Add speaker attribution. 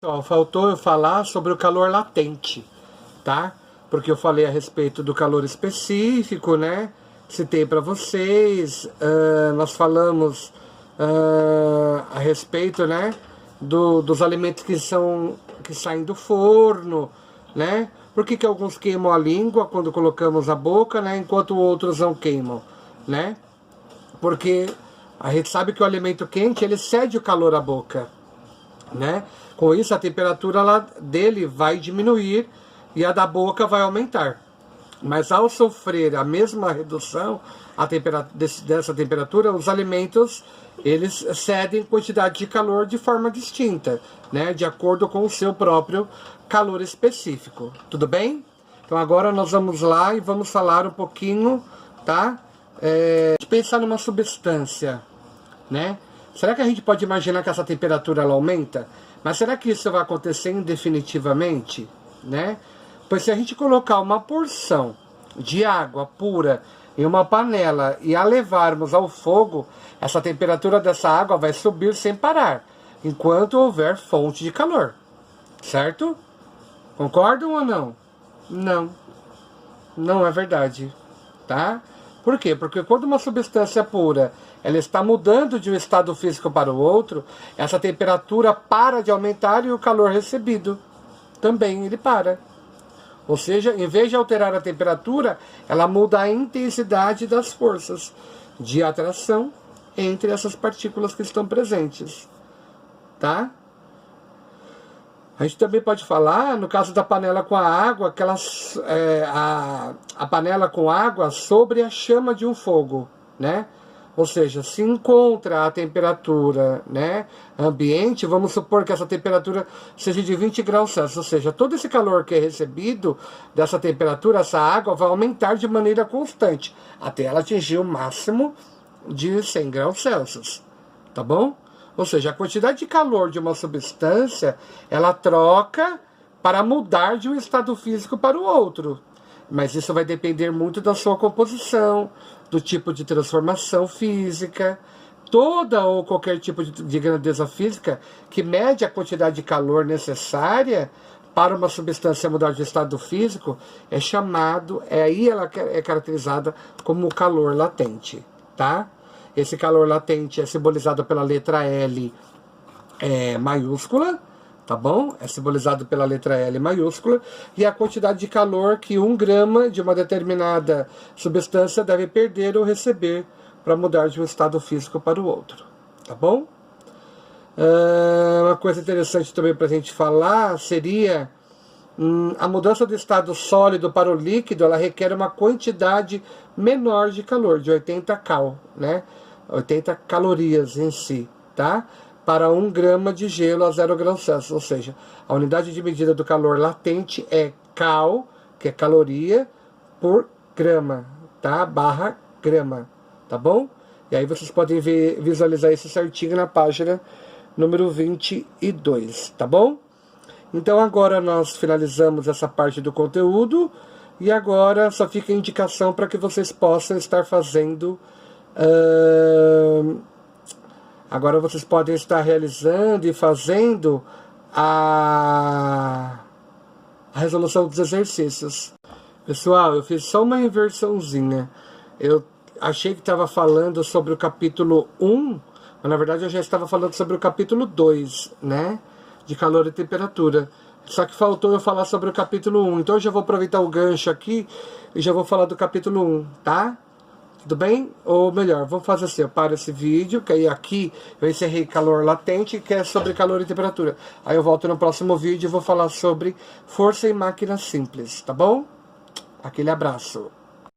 Speaker 1: Ó, faltou eu falar sobre o calor latente, tá? Porque eu falei a respeito do calor específico, né? Citei para vocês, nós falamos a respeito, né? Dos alimentos que saem do forno, né? Por que alguns queimam a língua quando colocamos a boca, né? Enquanto outros não queimam, né? Porque a gente sabe que o alimento quente, ele cede o calor à boca, né? Com isso a temperatura lá dele vai diminuir e a da boca vai aumentar. Mas ao sofrer a mesma redução dessa temperatura, os alimentos eles cedem quantidade de calor de forma distinta, né? De acordo com o seu próprio calor específico. Tudo bem? Então agora nós vamos lá e vamos falar um pouquinho, tá? Pensar numa substância, né? Será que a gente pode imaginar que essa temperatura ela aumenta? Mas será que isso vai acontecer indefinitivamente, né? Pois se a gente colocar uma porção de água pura em uma panela e a levarmos ao fogo, essa temperatura dessa água vai subir sem parar, enquanto houver fonte de calor, certo? Concordam ou não? Não. Não é verdade, tá? Por quê? Porque quando uma substância pura ela está mudando de um estado físico para o outro, essa temperatura para de aumentar e o calor recebido também ele para. Ou seja, em vez de alterar a temperatura, ela muda a intensidade das forças de atração entre essas partículas que estão presentes, tá? A gente também pode falar, no caso da panela com a água, que a panela com água sobre a chama de um fogo, né? Ou seja, se encontra a temperatura, né, ambiente, vamos supor que essa temperatura seja de 20 graus Celsius, ou seja, todo esse calor que é recebido dessa temperatura, essa água vai aumentar de maneira constante, até ela atingir o máximo de 100 graus Celsius, tá bom? Ou seja, a quantidade de calor de uma substância, ela troca para mudar de um estado físico para o outro. Mas isso vai depender muito da sua composição, do tipo de transformação física, toda ou qualquer tipo de grandeza física que mede a quantidade de calor necessária para uma substância mudar de estado físico, aí ela é caracterizada como calor latente, tá? Esse calor latente é simbolizado pela letra L maiúscula, tá bom? É simbolizado pela letra L maiúscula, e a quantidade de calor que 1 grama de uma determinada substância deve perder ou receber para mudar de um estado físico para o outro, tá bom? Uma coisa interessante também para a gente falar seria a mudança do estado sólido para o líquido, ela requer uma quantidade menor de calor, de 80 cal, né? 80 calorias em si, tá? Para 1 grama de gelo a 0 graus Celsius, ou seja, a unidade de medida do calor latente é cal, que é caloria, por grama, tá? Barra grama, tá bom? E aí vocês podem visualizar isso certinho na página número 22, tá bom? Então agora nós finalizamos essa parte do conteúdo, e agora só fica a indicação para que vocês possam estar fazendo... Agora vocês podem estar realizando e fazendo a resolução dos exercícios. Pessoal, eu fiz só uma inversãozinha. Eu achei que estava falando sobre o capítulo 1, mas na verdade eu já estava falando sobre o capítulo 2, né? De calor e temperatura. Só que faltou eu falar sobre o capítulo 1. Então eu já vou aproveitar o gancho aqui e já vou falar do capítulo 1, tá? Tudo bem? Ou melhor, vamos fazer assim, eu paro esse vídeo, que aí aqui eu encerrei calor latente, que é sobre calor e temperatura. Aí eu volto no próximo vídeo e vou falar sobre força em máquinas simples, tá bom? Aquele abraço.